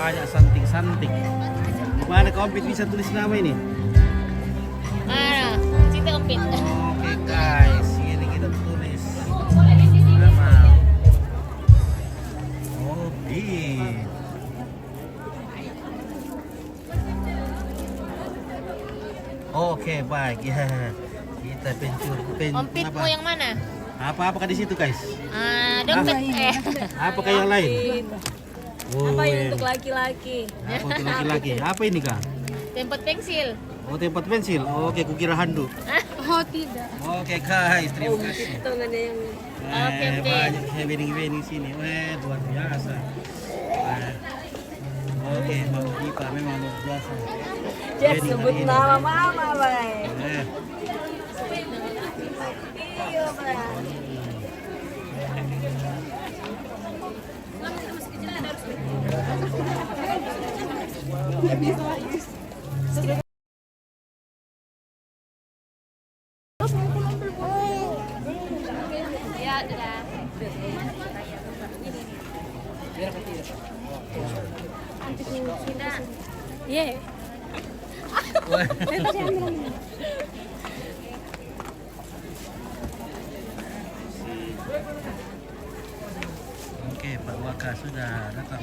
banyak santik-santik. Gimana kompet bisa tulis nama ini? Siti Kompet. Oke guys, ini kita tulis nama Kompet. Oke baik ya, kita pencur Kompetmu yang mana? Apakah di situ guys? Dompet. Apakah yang lain? Apa yang untuk laki-laki? Apa untuk laki-laki? Apa ini kak? Tempat pensil. Oh tempat pensil. Oke, kukira handuk. Oh tidak. Oke guys, terima kasih. Itu nggak ada yang Oke. Banyak wedding sini. Luar biasa. Oke, Bang Dipa memang luar biasa. Just sebut nama mama, Bay. Iya, Bay. Ya, sudah. Iya. Oke, Pak Waka sudah datang.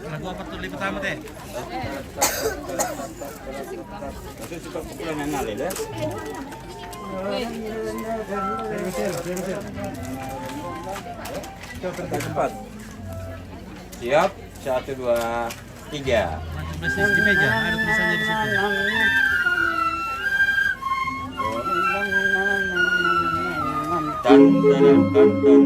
Lagu apa tuh lebih pertama teh? Cepat. Siap. 1, 2, 3. Masih di meja, ada tulisannya di situ. Dan dan dan dan dan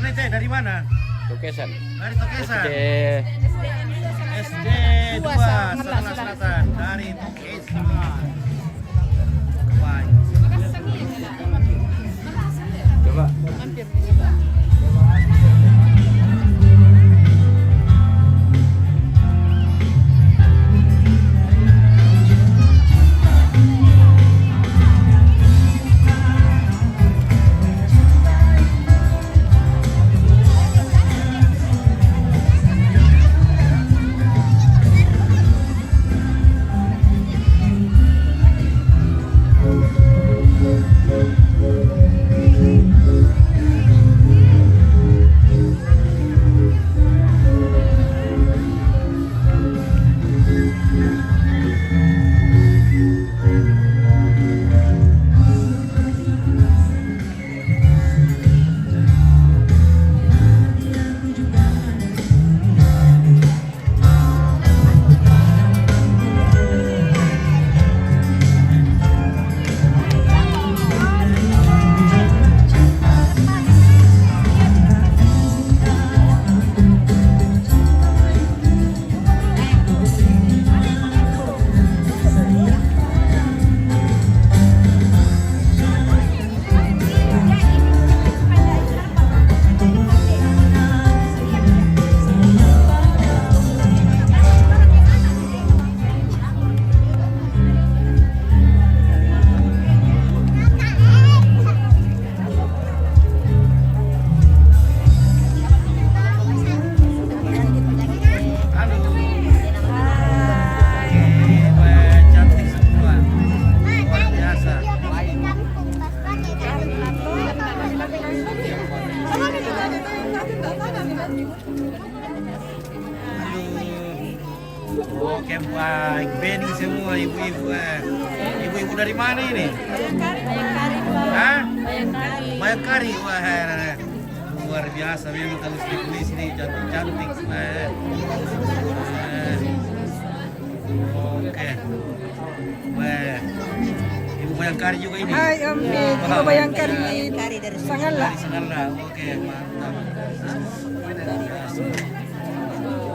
Karena itu dari mana? Tukesan. Dari Tokesan. SD. SD 2 Sangalah Selatan. Dari Tokesan. Baik. Coba. Oke baik, Beni semua ibu-ibu. Ibu-ibu dari mana ini? Hah? Bayangkari. Wah, luar biasa memang kalau di sini cantik-cantik. Oke. Wah. Ibu Bayangkari juga ini. Hai Om, Ibu Bayangkari dari Sangalah. Dari Sangalah. Oke, mantap.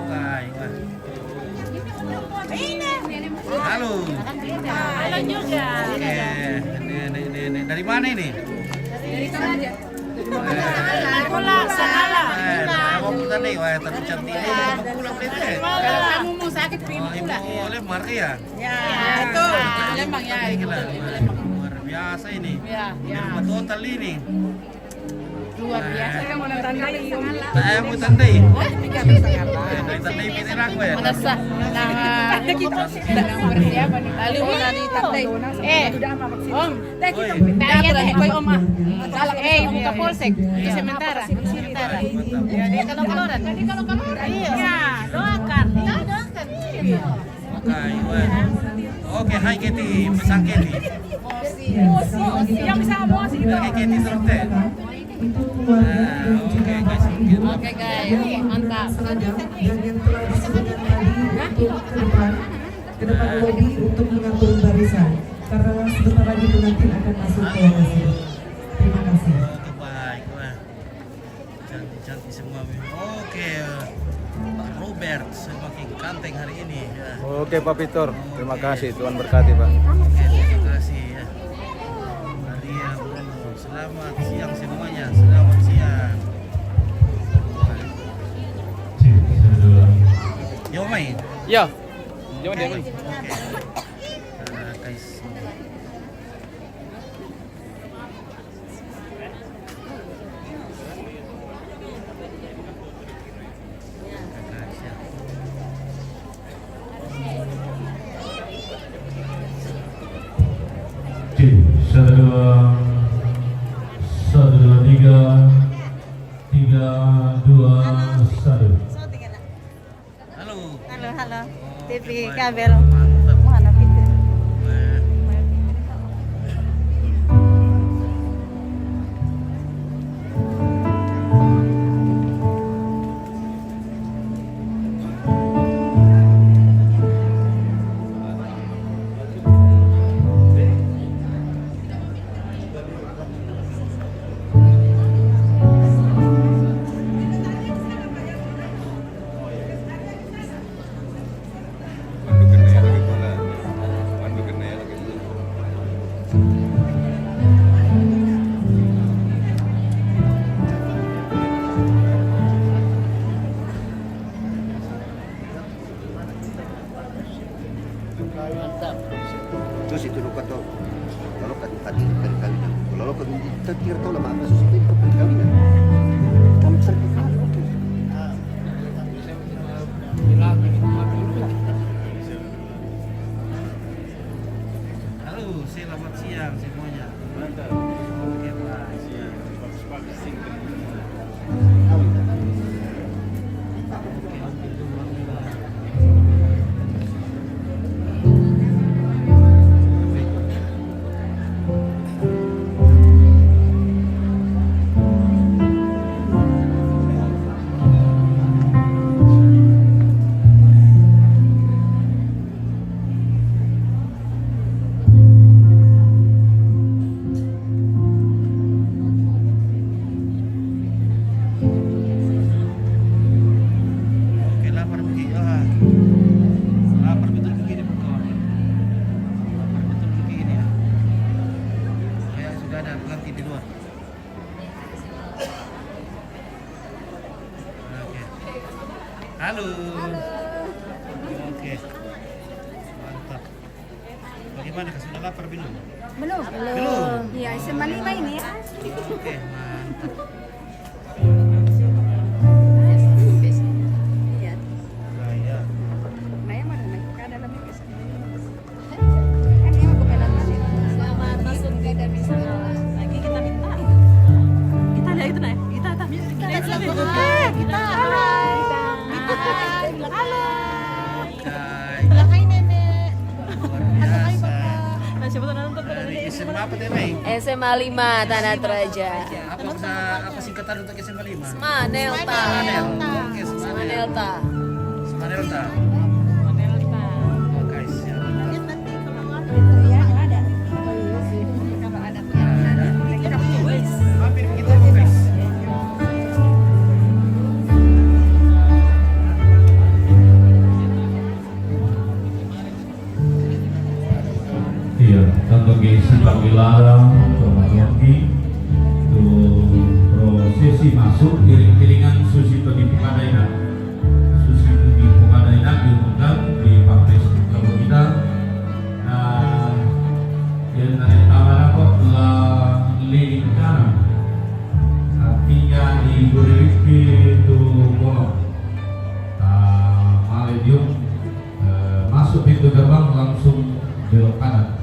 Baik, wah. Halo. Halo juga. Oke. Ini dari mana ini? Dari Sangalah. Sangalah. Mau pulang nih, wah tapi cantik nih. Mau pulang deh. Kalau kamu mau sakit prima Ibu pula. Lemar ya? Ya, itu. Lembang ya. Luar biasa ini. Ya. Rumah total ini. Luar biasa. Saya mau tandai Om. Saya mau tandai. Kami Sangalah. Dari tandai pinter aku ya. Mana sah? Persiapan. Lalu Udah ditandai. Om. Buka polsek di sementara. Jadi kalau keluaran. Iya, doakan. Oke, hai Keti, pesan Keti. Yang bisa ngomong sih itu. Oke, Keti terus deh. Oke guys, Oke guys, mantap. ke depan lobi untuk mengatur barisan karena sebentar lagi pengantin akan masuk ke lokasi. Terima kasih. Oke baik, wah cantik semua. Oke, Pak Robert semakin ganteng hari ini. Ya. Oke Pak Pitor, terima kasih Tuhan berkati Pak. Oke, terima kasih ya. Maria Bruno, selamat siang semuanya. Selamat siang. Yo main. Ya, jauh dia Pak. Oke. Guys. Satu dua tiga dua satu. Halo. Halo. Oke, TV baik. kabel. Mantap. Mana pintu? Eh, terkira tahu lah apa sesuatu itu perkawinan. Kamu terkira oke. Halo, selamat siang semuanya. Oke, Pak. Oke, lapar begini. Lapar betul begini, kawan. Lapar betul begini ya. Kayak sudah ada pengantin di luar. Oke. Halo. Oke. Mantap. Bagaimana? Sudah lapar belum? Belum. Belum. Iya, SMA 5 ini ya. Oke, mantap. Iya. Nah, ya. Maya mana nih? Ke dalam ini. Kan dia mau ke dalam sini. Selamat masuk ke Indonesia. Lagi kita minta. Kita ada itu, Nay. Kita ada. Kita. Halo. Hai. Hai Nenek. Luar biasa. Nah, siapa tuh nonton Dari SMA apa teh, Mei? SMA 5 Tanah Toraja. Apa singkatan untuk SMA 5? Manelta. Oke, Manelta. Smanelta. Oke, siap. Mampir begitu, guys. Iya, bagi simpang dilarang, Tomayoki, itu prosesi masuk iring-iringan Susito di Pemadaian. Susito di Pemadaian diundang di Papres kalau kita. Nah, yang dari awal kok lingkaran, artinya di Gurewiki itu Bono. Maledium masuk pintu gerbang langsung belok kanan.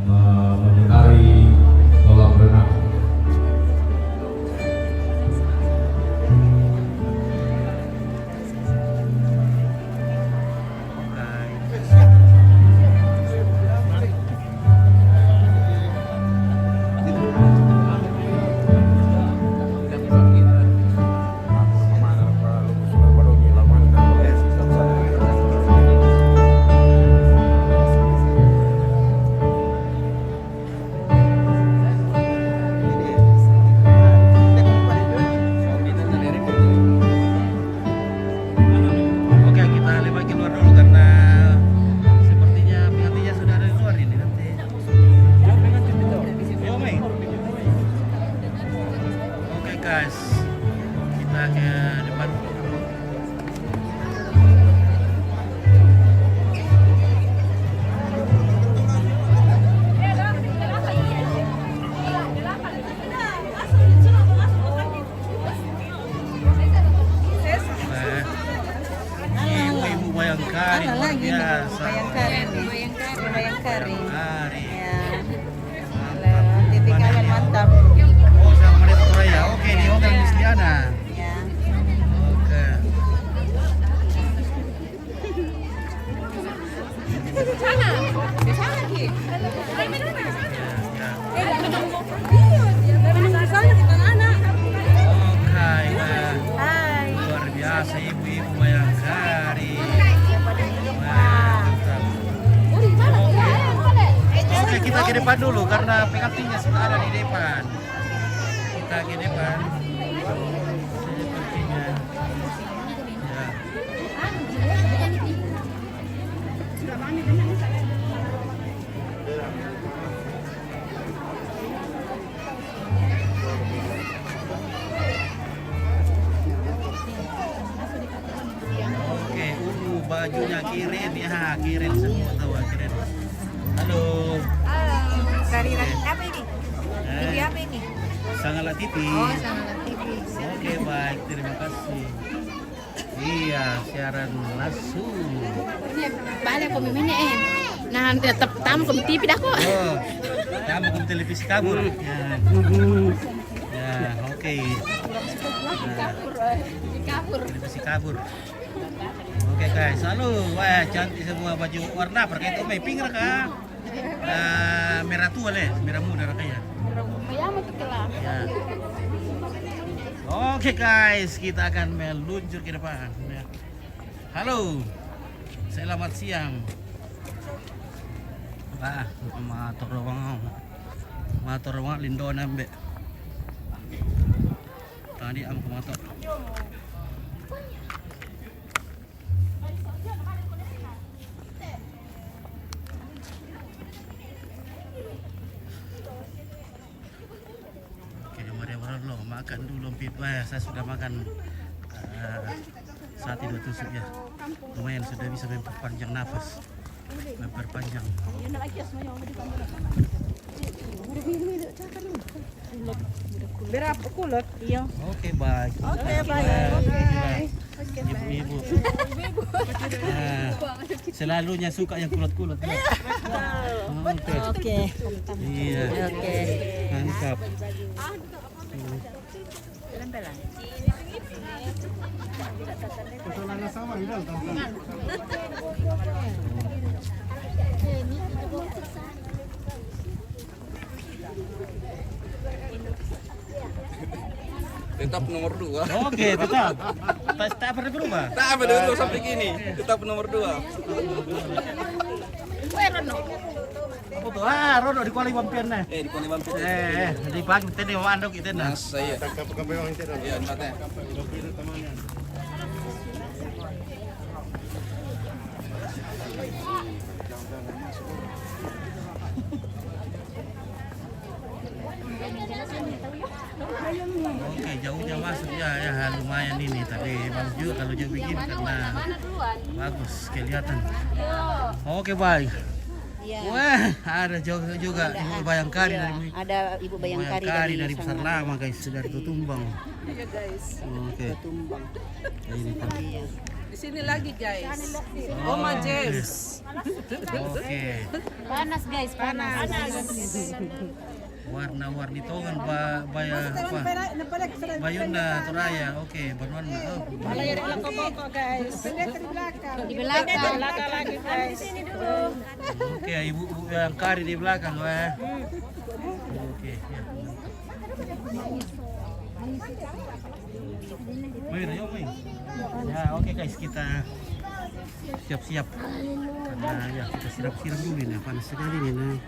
Mengenari kolam renang. Oke, kita lempar keluar dulu karena sepertinya pengantinnya sudah ada di luar ini nanti. Yo, Mei. Oke, guys. Kita ke depan. Ibu-ibu Bayangkari luar biasa. Bayangkari. Bayangkari. Ya. Mantap. Tipikalnya mantap. Oh, sama Maneta Toraya. Oke, di Hotel Misliana. Ya. Oke. Oke, Hai. luar biasa ibu-ibu Bayangkari. Mantap. Oke, kita ke depan dulu karena pengantinnya sudah ada di depan. Kita ke depan. Sepertinya. Ya. Oke, bajunya kirim ya, kirim semua tahu kirim. Halo. Halo. Dari apa ini? Eh, Sangala TV. Oh, Sangala TV. Oke, baik, terima kasih. Iya, siaran langsung. Balik ko mimini eh. Nah, tetap tamu ko TV dah ko. Oh, kamu ke televisi kabur. Ya, ya, oke. Kabur. Televisi kabur. Oke guys, halo. Wah, cantik semua baju warna pakai topi pink kah? Merah tua leh, merah muda kayaknya. Kaya mo tukila. Ya. Oke guys, kita akan meluncur ke depan. Ya. Halo, selamat siang. Motor ruang lindo nambe. Tadi am motor. Makan dulu saya sudah makan sate 2 tusuk ya, lumayan sudah bisa memperpanjang nafas, memperpanjang. Berapa kulot? Iya. Oke baik. Oke baik. Ibu-ibu. Selalunya suka yang kulot-kulot. Oke. Iya. Oke. Mantap. Tetap nomor 2. Oke, tetap. Tak pernah berubah. Tak apa dulu sampai gini. Tetap nomor 2. Foto Rono di kuali wampian nah. Di Kuala Lumpur. Di pagi tadi mandok itu nah. Saya. Iya, tempatnya. Oke, jauhnya masuk ya, lumayan ini. Tapi bagus juga kalau jauh begini karena bagus kelihatan. Oke baik. Iya. Wah, ada juga Ibu Bayangkari dari Ada Ibu Bayangkari dari Besar Lama guys, dari Tutumbang. Iya guys. Oke. Ini kan. Di sini lagi guys. Oma James. Oke. Panas guys, panas. Warna-warni tongan Bayunda Toraya. Oke, berwarna. Malaya di belakang guys. Di belakang. Lagi guys. Oke, Ibu Bayangkari di belakang wah. Oke, ya. Ya, oke guys, kita siap-siap. Karena ya kita siram-siram dulu nih, panas sekali nih. Nah.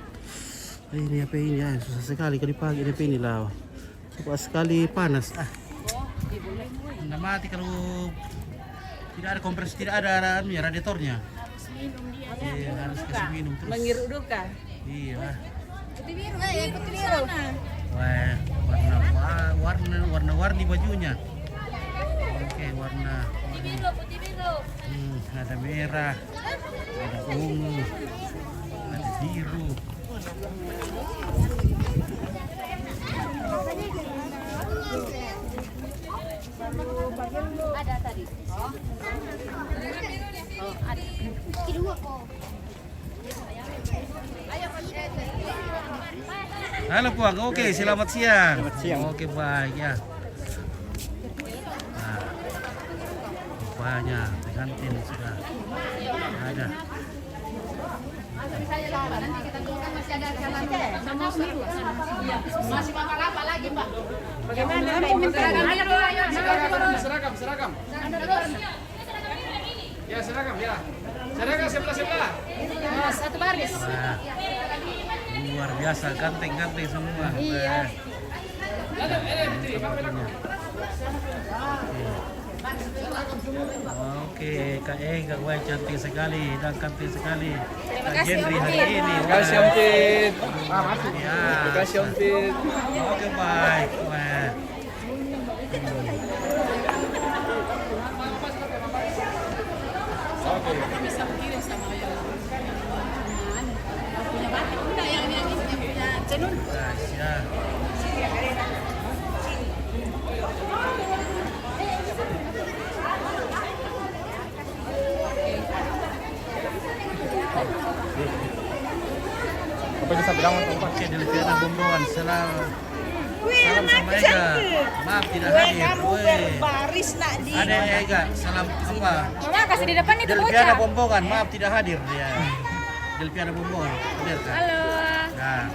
Ini apa ini ya, susah sekali kalau pagi ini lah. Suka sekali panas. Anda mati kalau tidak ada kompres, tidak ada radiatornya. Iya, harus kasih minum terus. Menghirup dulu kan? Iya. Putih biru ya, putih biru. Wah, warna-warni bajunya. Oke, warna. Putih biru. Ada merah, ada ungu, ada biru. Ada tadi. Oh, ada. Kedua kok. Halo Puang, oke selamat siang. Selamat siang. Oke baik ya. Nah, banyak pengantin sudah ada. Nanti kita tunggu masih ada jalan sama seminggu. Masih apa lagi Pak? Bagaimana? Seragam. Ya, seragam ya. Seragam sebelah. Satu baris. Nah, luar biasa, ganteng-ganteng semua. Iya. Oke, Kak Ega, wah cantik sekali dan cantik sekali. Kak kasih, Henry Om hari Tin. ini. Terima kasih Om Tin. Ya. Terima kasih Om Tin. Oke baik, wah. Bisa kirim sama yang punya batik enggak yang punya cenun. Guys, ya. Oke, Delviana Bombongan, salam sama Ega. Maaf tidak hadir. Baris nak di. Ada Ega, salam apa? Mama kasih di depan itu Delviana bocah. Bombongan, maaf tidak hadir dia. Delviana Bombongan, hadir kan? Halo. Nah,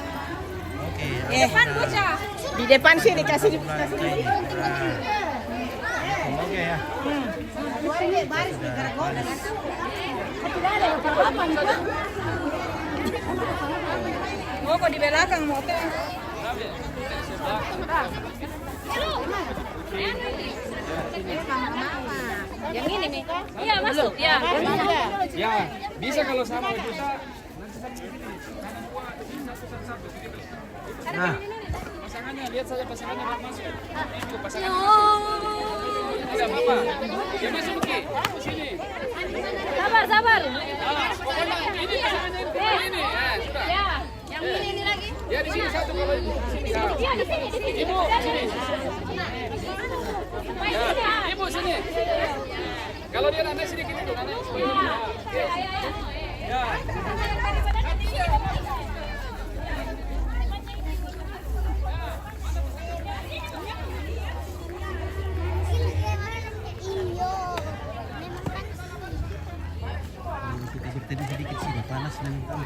oke. Depan bocah. Di depan sini kasih di. Oke ya. Oh, kok di belakang motor. Yang ini nih. Iya, masuk. Ya. Ya, bisa kalau sama kita. Nah, Pasangannya, lihat saja pasangannya mau masuk. Itu pasangan. Oh. Tidak apa-apa. Dia masuk Ki. Sini. Sabar. Pokoknya ini pasangannya ini. Ya, sudah. Ya. Yang ini lagi. Ya di sini satu kalau ibu. Sini. Ya. Iya, di sini. Ibu, sini. Ya, ibu sini. Kalau dia naik sedikit itu, naik. Ya. kita bertemu sedikit sini, panas dan hitam.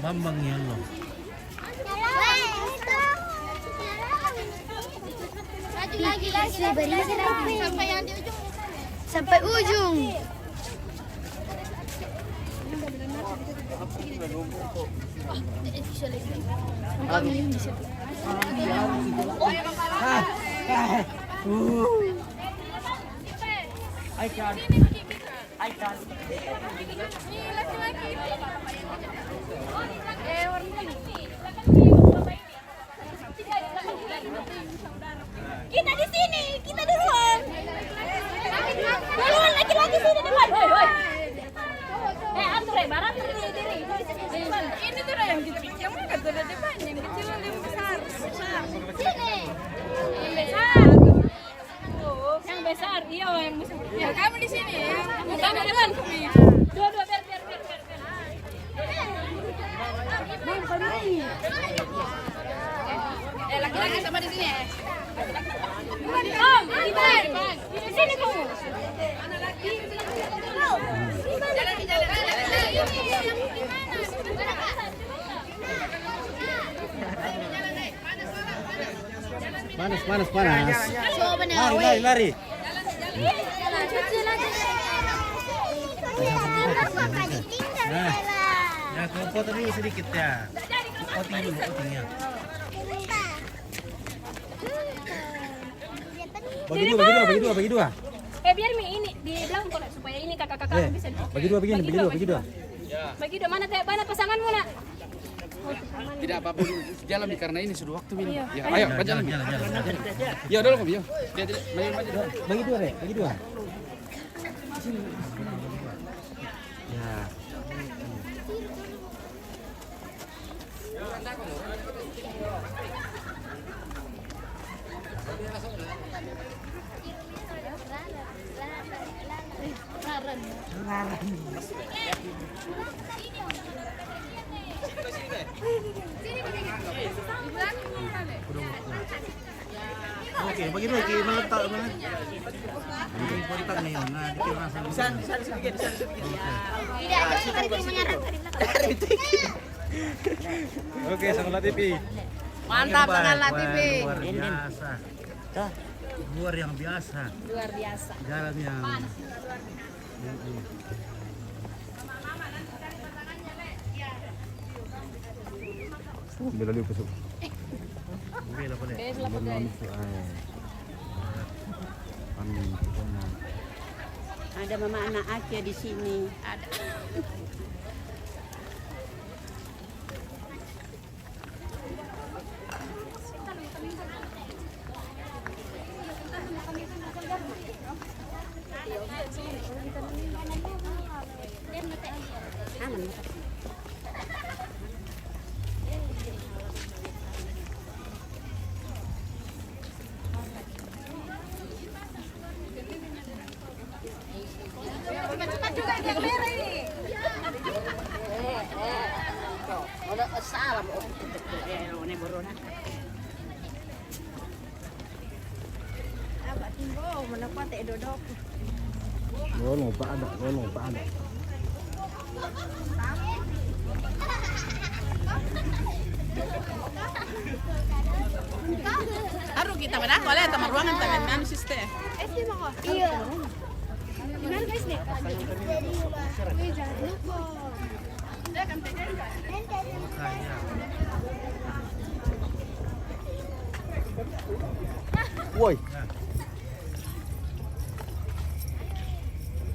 Bambang Yolo. Lagi. Sampai yang di ujung. Sampai ujung. Kita di sini, kita duluan. Duluan laki-laki sini depan. Woi. Atur barat diri. Ini tuh yang gitu. Yang mana tuh ada depan, yang kecil yang besar. Yang besar, iya yang besar. Ya kamu di sini ya. Kamu depan. Dua biar. Laki-laki sama di sini ya. Om, di depan. Di sini kamu. Panas. Coba Lari. Nah, kalau potong dulu sedikit ya. Potong dulu potongnya. Bagi dua. Biar ini di belakang kok supaya ini kakak-kakak bisa. Bagi dua. Bagi dua mana pasanganmu nak? Tidak apa-apa, jalan karena ini sudah waktu ini. Ya, ayo, jalan. Ya, udah loh, yo. Bagi dua. Ya. Oke, bagi dua kita meletak mana? Di kontak nih, nah dikira sama. Bisa sedikit. Tidak ada yang menyerang dari belakang. Oke, sama TV. Mantap dengan TV. Luar biasa. Luar yang biasa. Luar biasa. Jalan yang Bila dia besok. Bela boleh. Ada mama anak Akia di sini. Ada. Lono pa ada. Aru kita pada wala ta ruangan ta nan siste. Iya. Gimana guys nih? Wih, jangan lupa. Woi.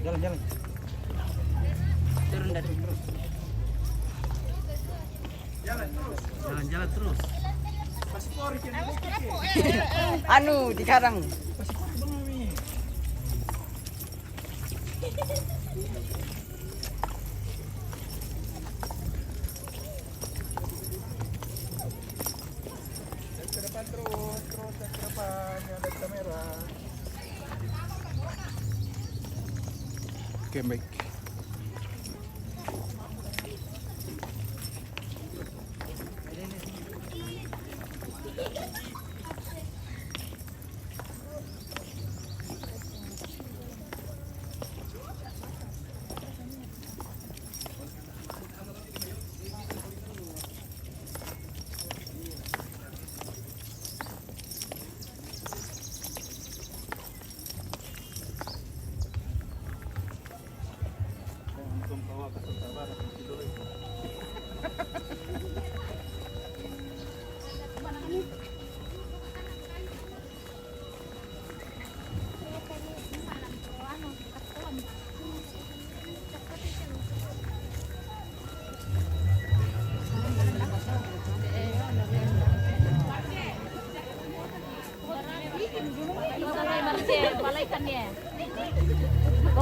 Jalan. Turun dari terus. Jalan terus. Anu di karang. Oke, baik.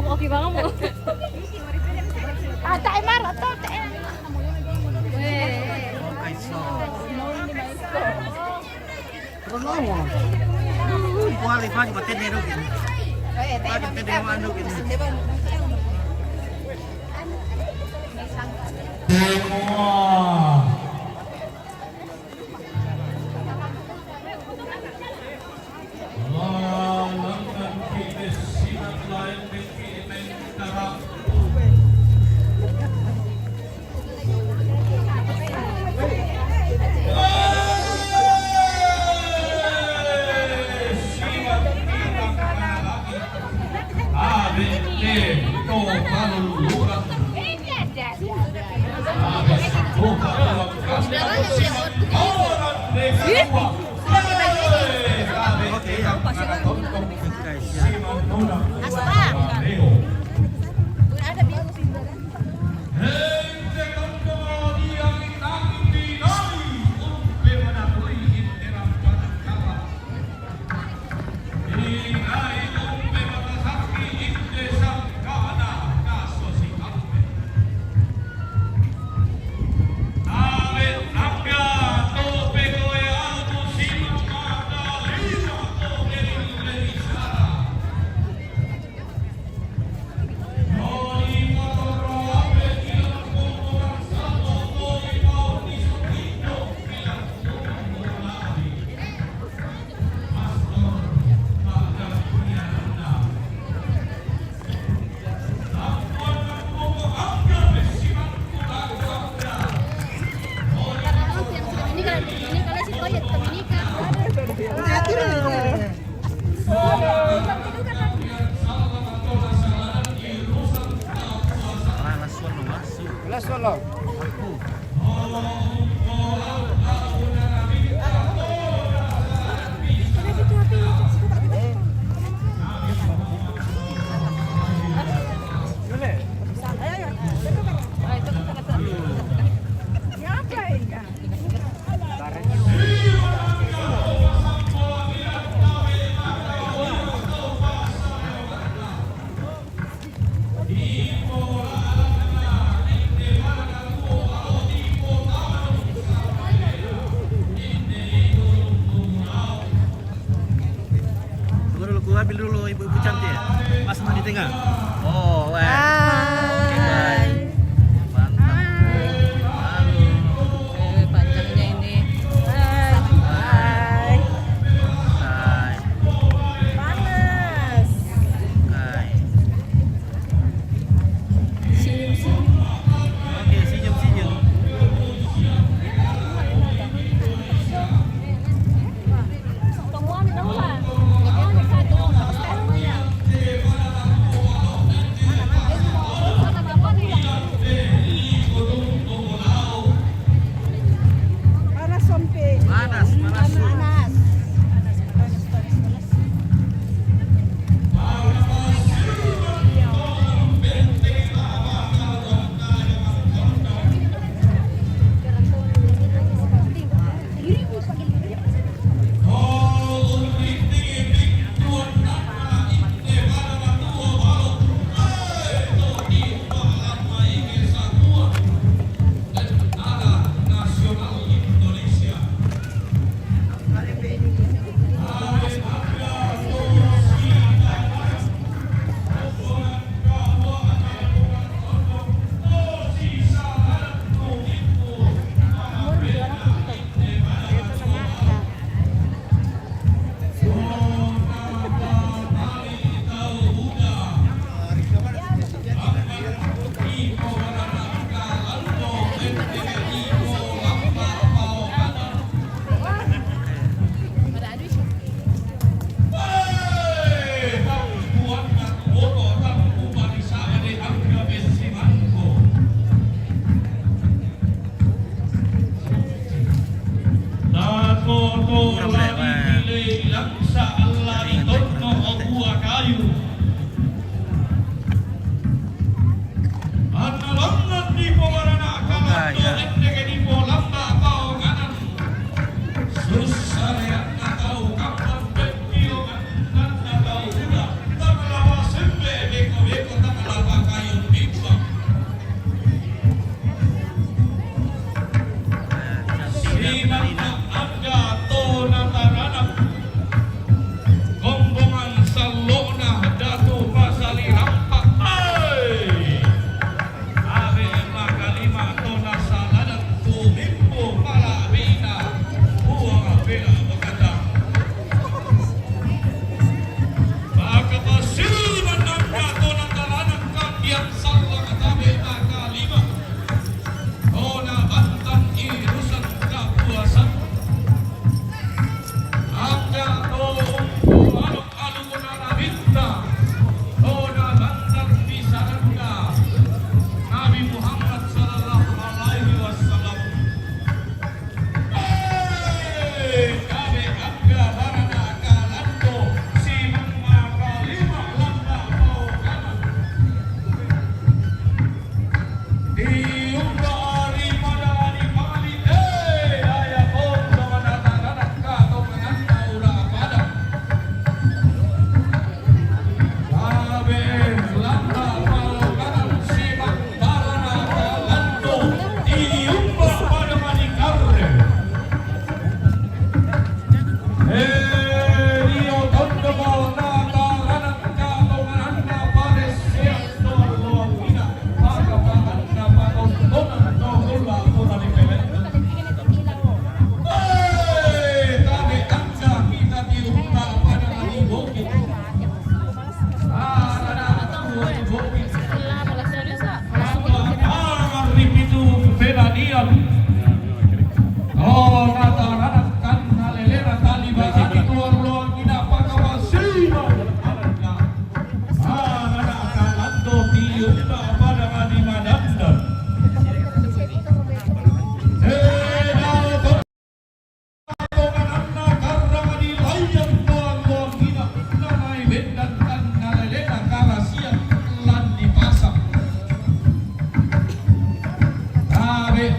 Oke banget mau. Ata emar atau teh. Kuali pagi batene ro gini. Pagi tede manu gini.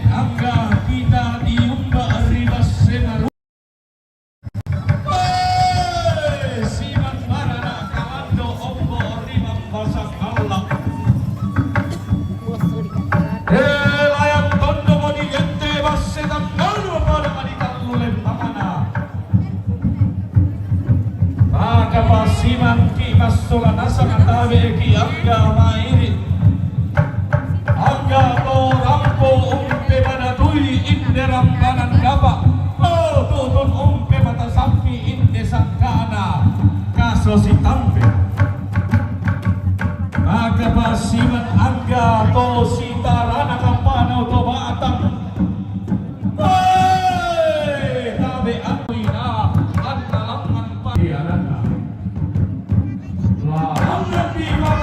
angga kita diumba ribas senaru. Siman barana kamando ombo rimam basak Allah. Layang tondo mo di gente basse tanggalo pada kadikallu lempamana. Maka pasiman ki masola nasa katabe ki angga mairi. Angga to rampo umpe pada tui inde rambanan gaba. Oh tutun umpe mata sapi inde sangkana kaso si tampe. Maka pasiman angga to si tarana kampana to batang. Hei tabe atuina anna langan padiarana. La angga tiba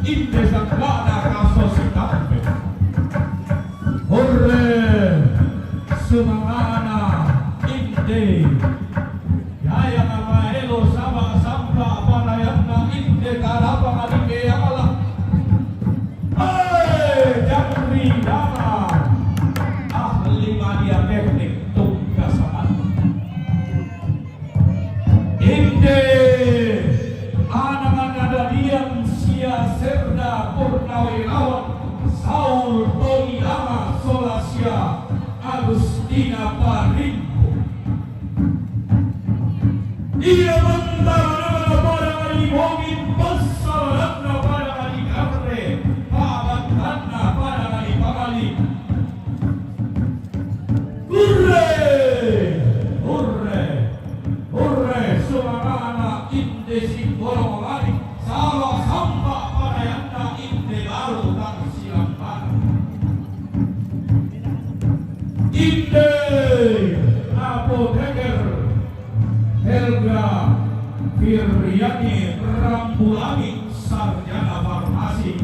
inde sangkana kaso si tampe. Hurre sumangana inde yaya ngamaelo sama sampa panayana inde karapa ngalike yamala. Jangri dana ahli media teknik tunggasaman inde anak ada diam Serda Purnawirawan Saul Tony Lama Solasia Agustina Parinko. Ia mentara pada kali Bogin Pasal pada kali Kamre Pabat Tanah pada kali Pamali. Hurre Hurre Hurre Sumangana Inde Singgoro Mari Sawa Samba Parayana Inde Baru dan Silampan Inde Apoteker Helga Firyani Rambulangi Sarjana Farmasi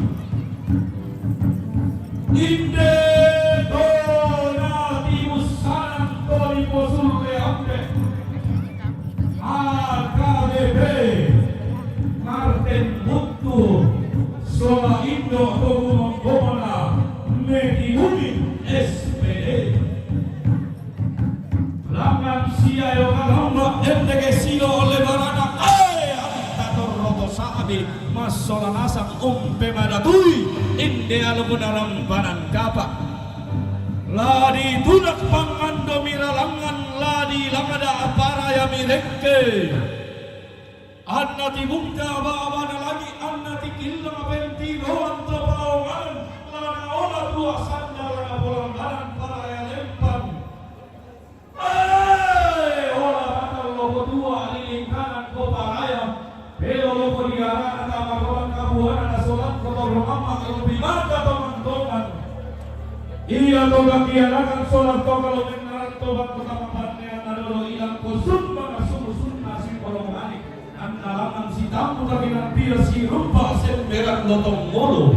Inde Donatius Sanantoni Posulte Amde AKBP Martin Mutu Sola Indo Togunong Gomona Meki Unik SPD Langan Siayo Kalamba MTG Silo oleh Barana Antator Roto Sabi Mas Sola Nasang Madatui Inde Alumunaram Banan Kapak Ladi Tunak Pangando Miralangan Ladi Lamada Aparaya Mireke Anna tibungka babana lagi anna tikilna penti roan tabawangan lana ola dua sandal lana bolangaran para ya lempan ola mata logo dua liling kanan kota raya pero logo diarana tamaroan kabuana nasolan kotor amma kalau bimata teman-teman iya loga kianakan solat to kalau mengaran tobat pertama pandean adolo ilang kusum banga sumusunna si polongani Andalangan si tamu tapi nanti si rupa semberan lotong molo.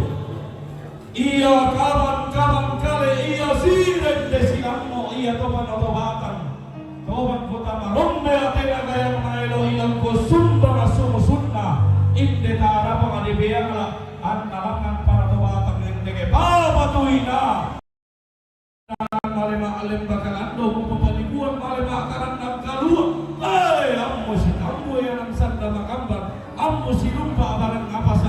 Iya kawan-kawan kale iya siren desi kamu iya topan otobatan. Topan kota marombe atena gayang maelo ilang ko sumba masumo sunna. Inde tara pangadibiang la andalangan para tobatan yang nege papatuina. Malema alem bakal ando pupapalikuan malema akaran ng kaluan. Ay, ammo si tambo yan ang sanda makambar. Ammo si lumpa barang apas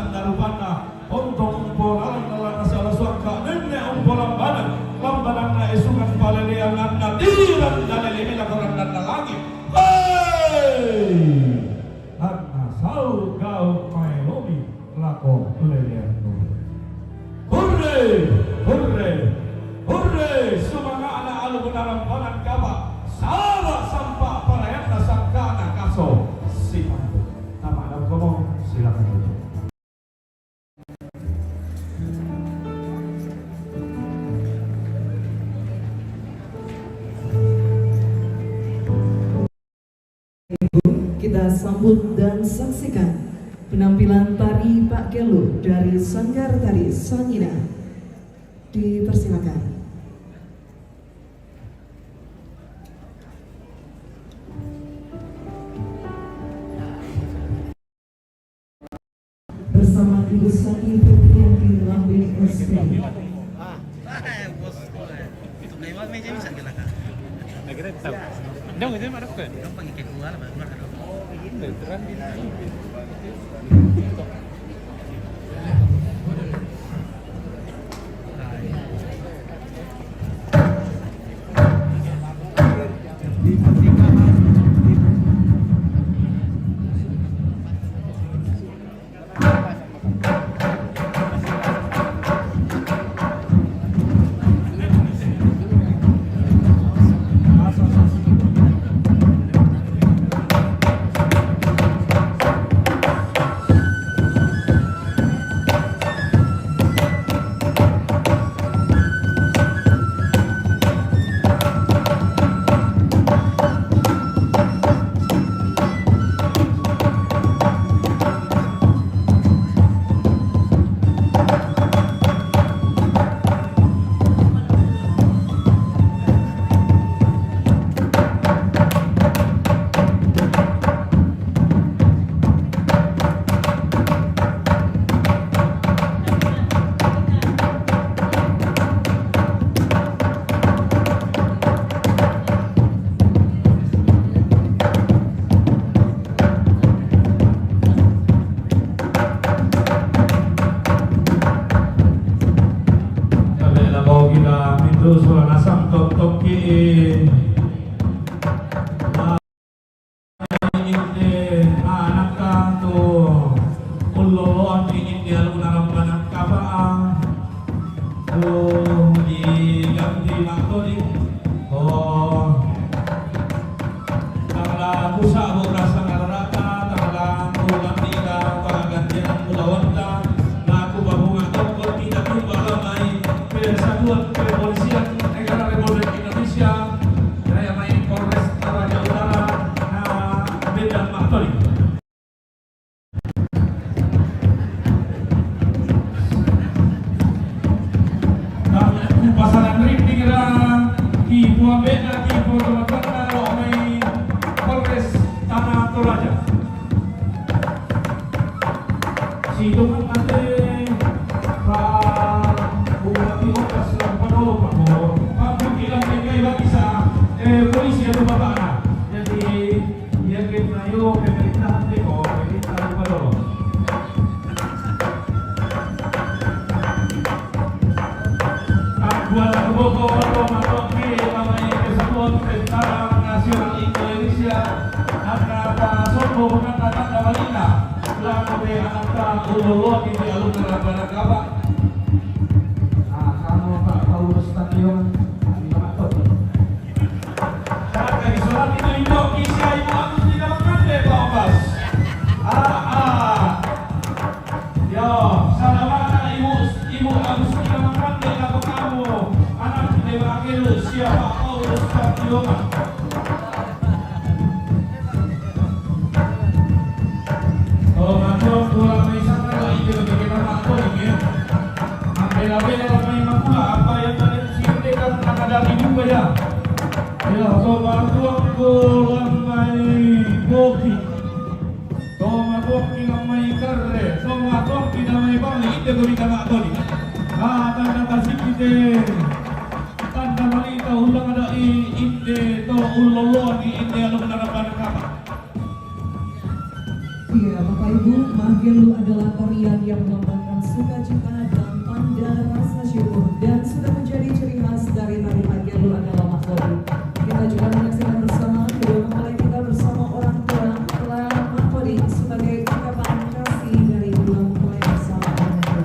kita sambut dan saksikan penampilan tari Pak Gelu dari Sanggar Tari Sangina. Dipersilakan. Bersama Ibu Sati Putri Lambing SP. Bos, itu memang meja bisa gelakan. Akhirnya tahu. Dong itu mana bukan? Dong pakai keluar, keluar dong. Ini terang di Bapak Ibu, Mahgelu adalah tarian yang melambangkan sukacita dan tanda rasa syukur dan sudah menjadi ciri khas dari tari Mahgelu adalah mahkota. Kita juga menyaksikan bersama kedua mempelai kita bersama orang tua telah mahkota sebagai ungkapan kasih dari kedua mempelai bersama orang tua.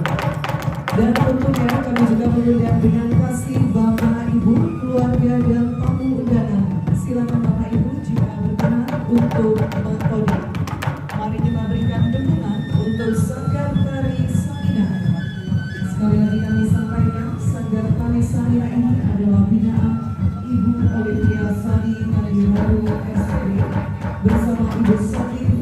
Dan tentunya kami juga mengundang dengan kasih Bapak Ibu, keluarga dan tamu undangan. Silakan Bapak Ibu jika berkenan untuk mahkota. Mari kita berikan dukungan untuk Sanggar Tari Sangina. Sekali lagi kami sampaikan, Sanggar Tari Sangina ini adalah binaan Ibu Olivia Sani Kaliharu SP bersama Ibu Sati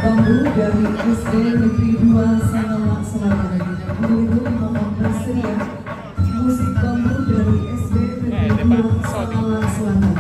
bambu dari SD Negeri 2 Sangalak Selatan. Untuk itu mohon bersedia musik bambu dari SD Negeri 2 Sangalak Selatan.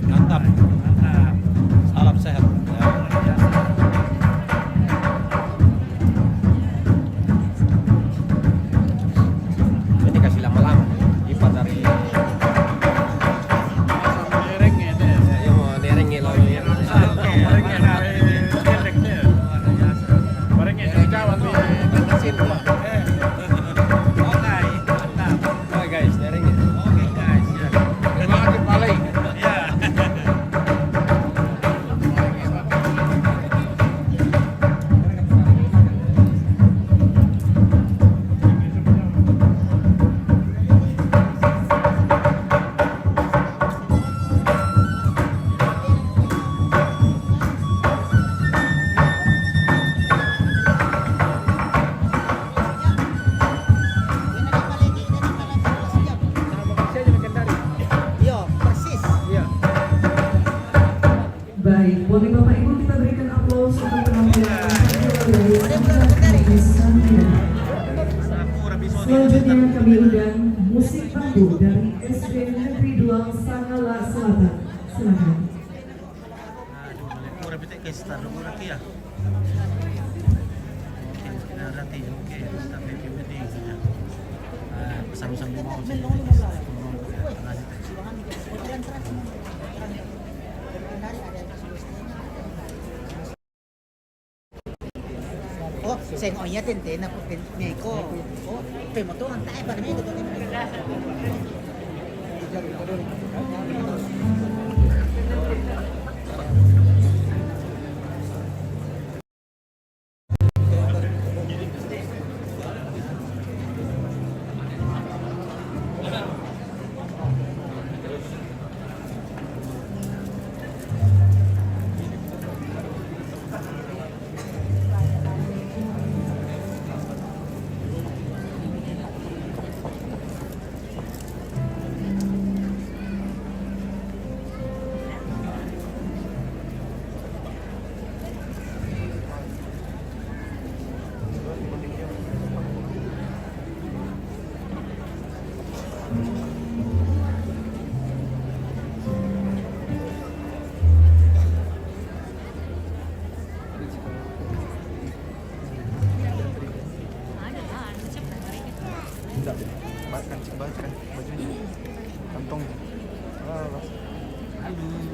Mantap. Mantap. Salam sehat. Ini kasih lama-lama. Ipa dari ya mau derengnya loh ya. Oke guys, derengnya. Oke guys, ya. Ya. Baik, boleh Bapak Ibu kita berikan aplaus untuk penampilan dari Negeri Sandia. Selanjutnya kami undang musik bambu dari SD Negeri 2 Sangalak Selatan. Silakan. Aduh, kurang betul guys, taruh kurang ya. Oke, sudah nanti oke, tapi penting ya. Pesan-pesan mau sih. Oh, saya mau ingatin deh, nak Meko. Oh, pemoto ang tayo para Meko.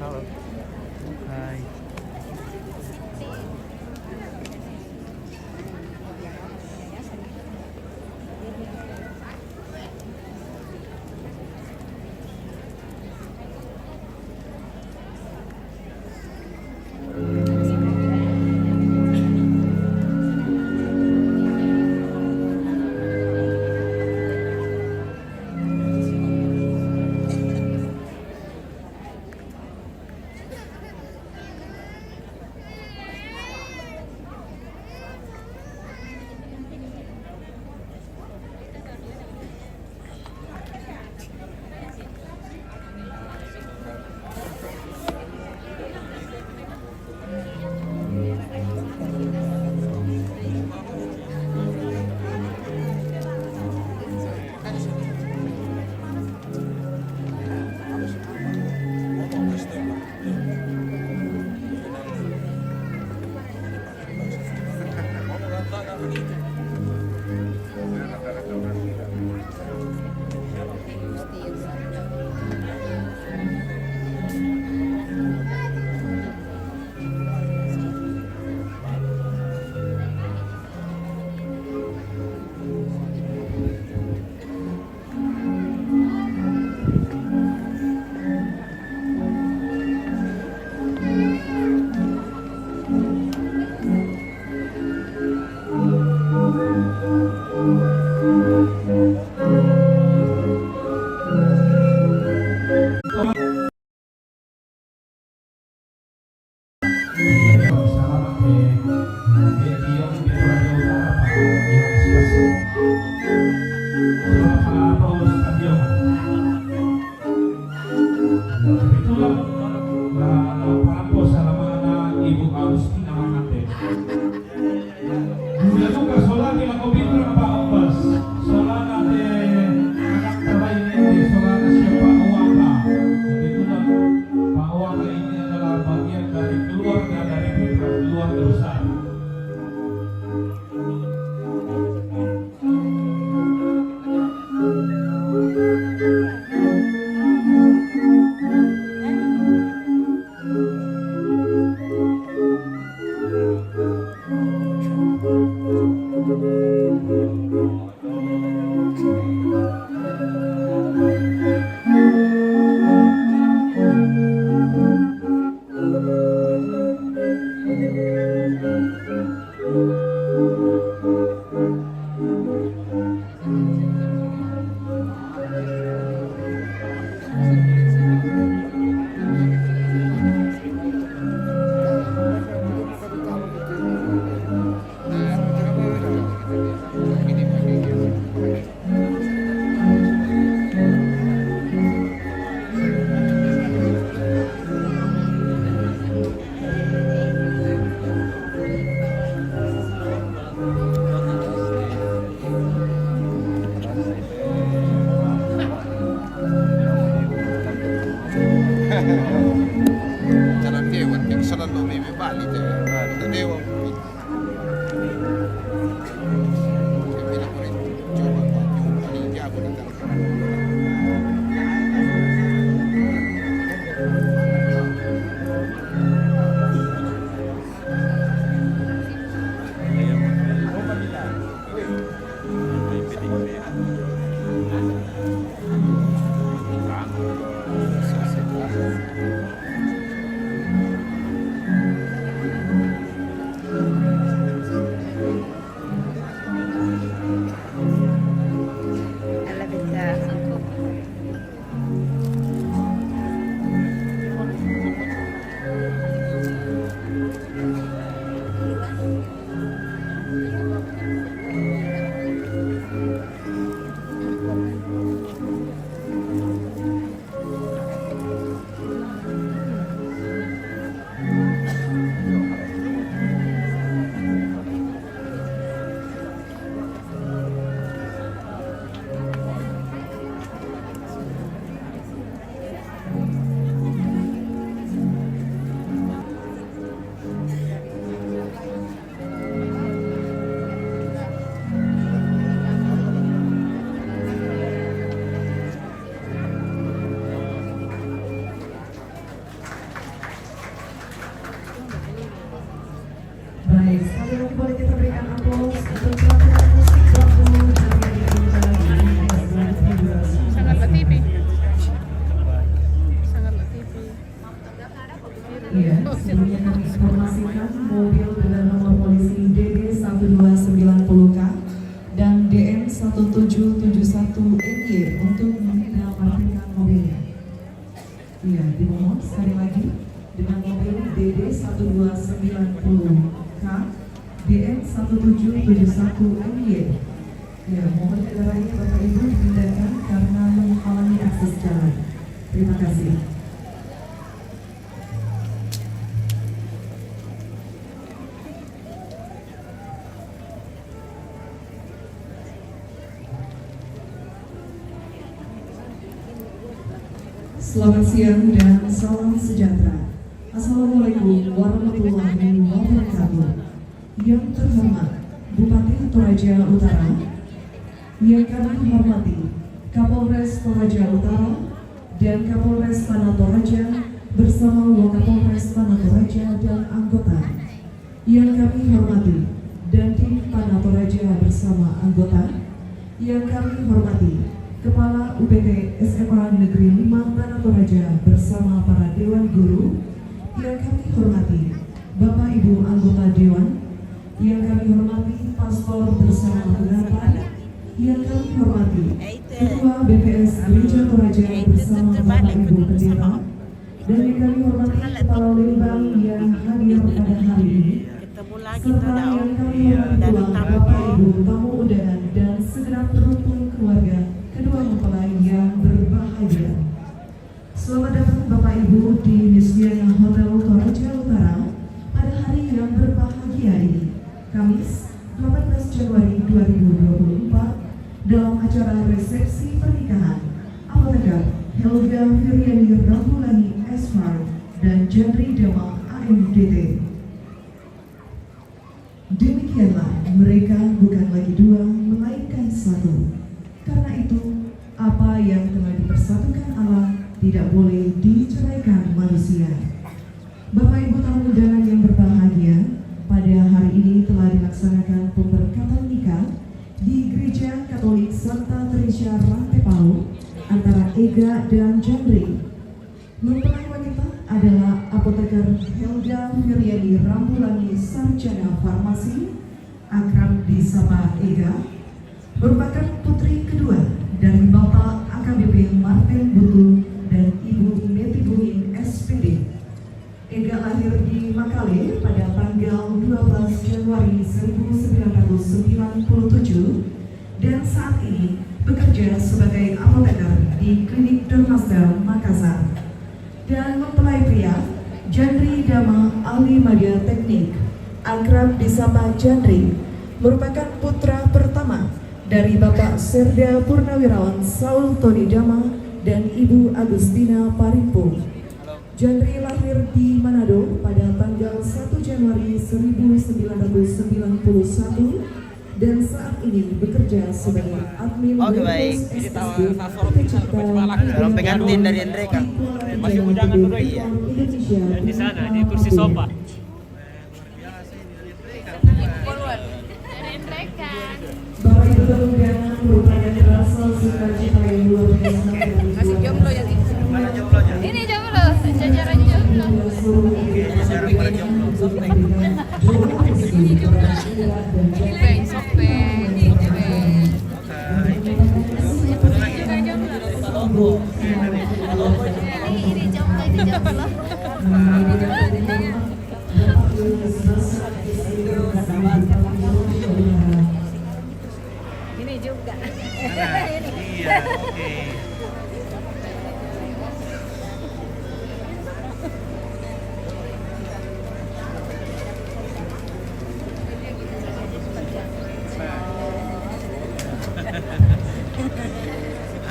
Halo. Hai. Itulah para salamana Ibu Agustina Mangate. Juga juga solani la kopitur na paopas. Solana de anak terbaik ini solana siapa Awaka. Itulah Pak Awaka ini adalah bagian dari keluarga dari keluarga besar. Jalan dewan yang selalu bebali itu. Dewan. Bila boleh coba paling jago nanti. Baik, sekali lagi boleh kita berikan aplaus untuk pelatihan musik baku dari Sangatlah TV. Sangatlah TV. Iya, sebelumnya kami informasikan mobil dengan nomor polisi DD1290K dan DM1771NY untuk memarkirkan mobilnya. Iya, dimohon sekali lagi dengan mobil DD1290K DM1771NY. Ya, mohon kendaraannya Bapak Ibu dipindahkan karena menghalangi akses jalan. Terima kasih. Selamat siang dan salam sejahtera. Assalamualaikum warahmatullahi wabarakatuh. Yang terhormat Bupati Toraja Utara, yang kami hormati Kapolres Toraja Utara dan Kapolres Tanah Toraja bersama Wakapolres Tanah Toraja dan anggota, yang kami hormati Dandim Tanah Toraja bersama anggota, yang kami hormati Kepala UPT SMA Negeri 5 Tanah Toraja bersama para Dewan Guru, yang kami hormati Bapak Ibu anggota Dewan, yang kami hormati Pastor bersama pendapat, yang kami hormati Ketua BPS Gereja Toraja bersama Bapak Ibu Pendeta, dan yang kami hormati Kepala Lembang yang hadir pada hari ini, serta yang kami hormati pula Bapak Ibu tamu undangan dan segenap rukun keluarga kedua mempelai yang berbahagia. Selamat datang datang Bapak Ibu di Wismia Hotel Toraja Utara pada hari yang berbahagia ini, Kamis 18 Januari 2024, dalam acara resepsi pernikahan Apoteker Helga Firyani Rampulani Esmar dan Jendri Dama AMDT. Demikianlah, mereka bukan lagi dua, melainkan satu. Karena itu, apa yang telah dipersatukan Allah tidak boleh diceraikan manusia. Bapak Ibu tamu undangan yang berbahagia, pada hari ini telah dilaksanakan pemberkatan nikah di Gereja Katolik Santa Teresia Rantepao antara Ega dan Jandri. Mempelai wanita adalah Apoteker Helga Firyani Rampulani Sarjana Farmasi, akrab disapa Ega, merupakan putri kedua dari Bapak AKBP Martin Butu dan Ibu Neti Bunging SPD. Ega lahir di Makale pada tanggal 12 Januari 1997 dan saat ini bekerja sebagai apoteker di Klinik Dermastel Makassar. Dan mempelai pria, Jandri Dama Ahli Media Teknik, akrab disapa Jandri, merupakan putra pertama dari Bapak Serda Purnawirawan Saul Tony Dama dan Ibu Agustina Parimpo. Jandri lahir di Manado pada tanggal 1 Januari 1991 dan saat ini bekerja sebagai admin Dalam pengantin dari Andreka. Masih bujangan dulu ya. Di sana di kursi sofa. Bapak Ibu undangan merupakan rasa sukacita yang luar biasa. Kasih jomblo ya. Mana jomblonya? Ini jomblo, jajaran jomblo. Oke, jajaran para jomblo. Beng, sopeng, beng. Ini jomblo, itu jomblo. Ini juga. Iya, oke.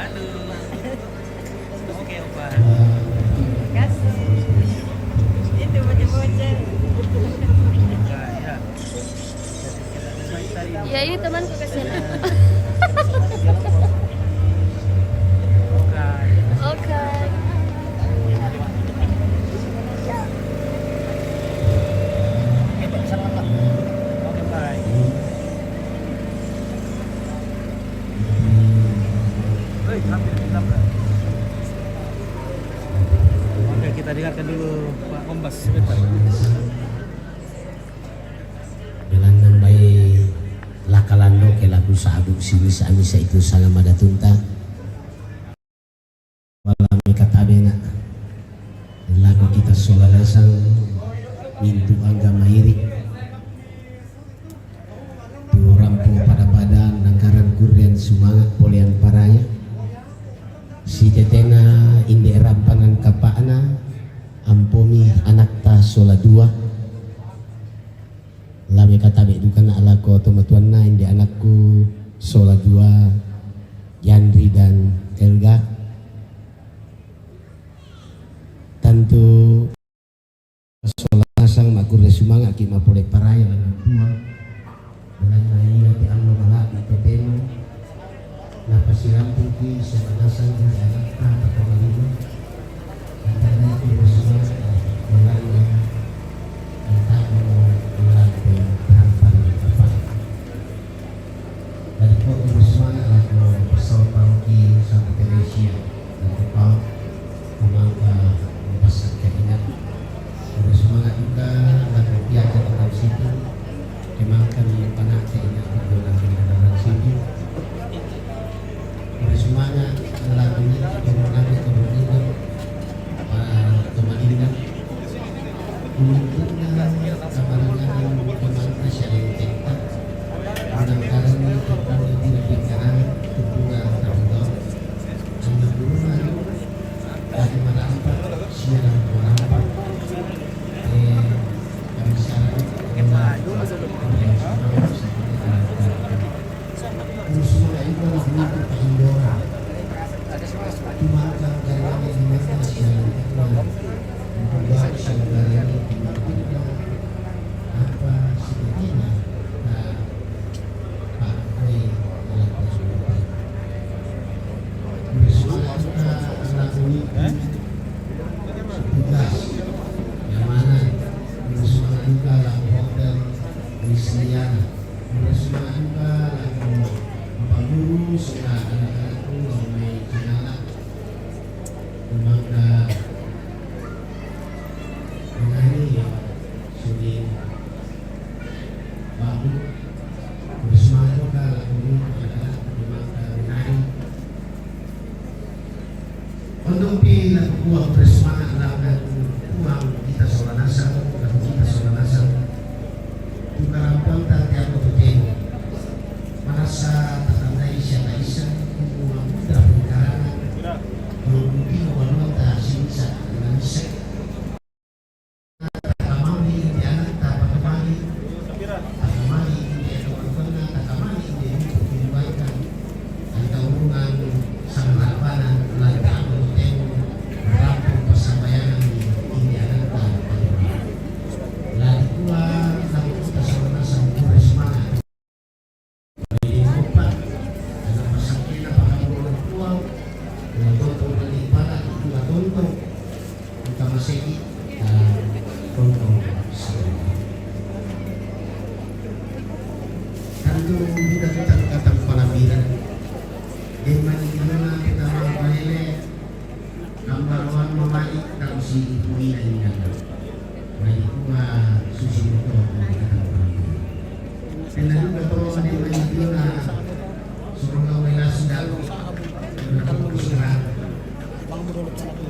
Halo. Oke, Opa. Kasih. Itu bocah-bocah. Ya. Ya ini temanku kesini. Oke. Oke, baik. Hampir ditabrak. Oke, kita dengarkan dulu Pak Kombas sebentar. Dalam bayi lakalando ke lagu saabuk sinis amisa itu sangat madatunta walami katabe na lagu kita solalasang mintu agama iri tu rampung pada badan nangkaran kurian sumangat polian paraya si tetena inde rampangan kapana ampomi anak ta sola dua lami katabe dukan ala ko tomatuan na inde anakku sola dua Yandri dan Elga tantu sola asang makur sumanga ki mapole paraya lang dua dalam naya ti amno mala di teteno na pasirampung ki sola asang di anak ta papamalino antara ki sumanga malaya entah melalui harapan apa dari kau bersama aku bersama pangki Santa Teresia dan kepal memangka membasak keinginan bersemangat juga lagu biasa dalam situ kemangkan panak keinginan dalam dalam situ bersemangat lagu ini kemudian kemudian untungnya kabarangan memang syariat kita kadang-kadang kita tidak bicara kedua tahun anak rumah bagaimana apa saudara ini tiba-tiba apa sebetulnya Pak Boy dalam persoalan bersemangat kita lakukan tugas yang mana bersemangat juga laku hotel Wisliana bersemangat juga laku Bapak Guru serta anak-anakku ramai kenalan bangga mengenai sudah baru bersemangat juga laku anak-anak bangga mengenai untuk pilih uang bersemangat lakukan uang kita soal nasab lalu kita soal nasab juga rampang tak tiap waktu merasa tertandai siapa isa uang tidak berkarangan mungkin uang tak bisa dengan bisa tak kemali di anak tak kemali di anak tak kemali di kehidupan dan hubungan sangat lapanan lantaran bertemu merampung persampayan di anak tak lalu keluar lalu kita sama sama bersemangat tentu sudah kita kata kepala biran dengan gimana kita mengkaile gambaran memai dalam si ibu ini dan baik juga susi motor dan juga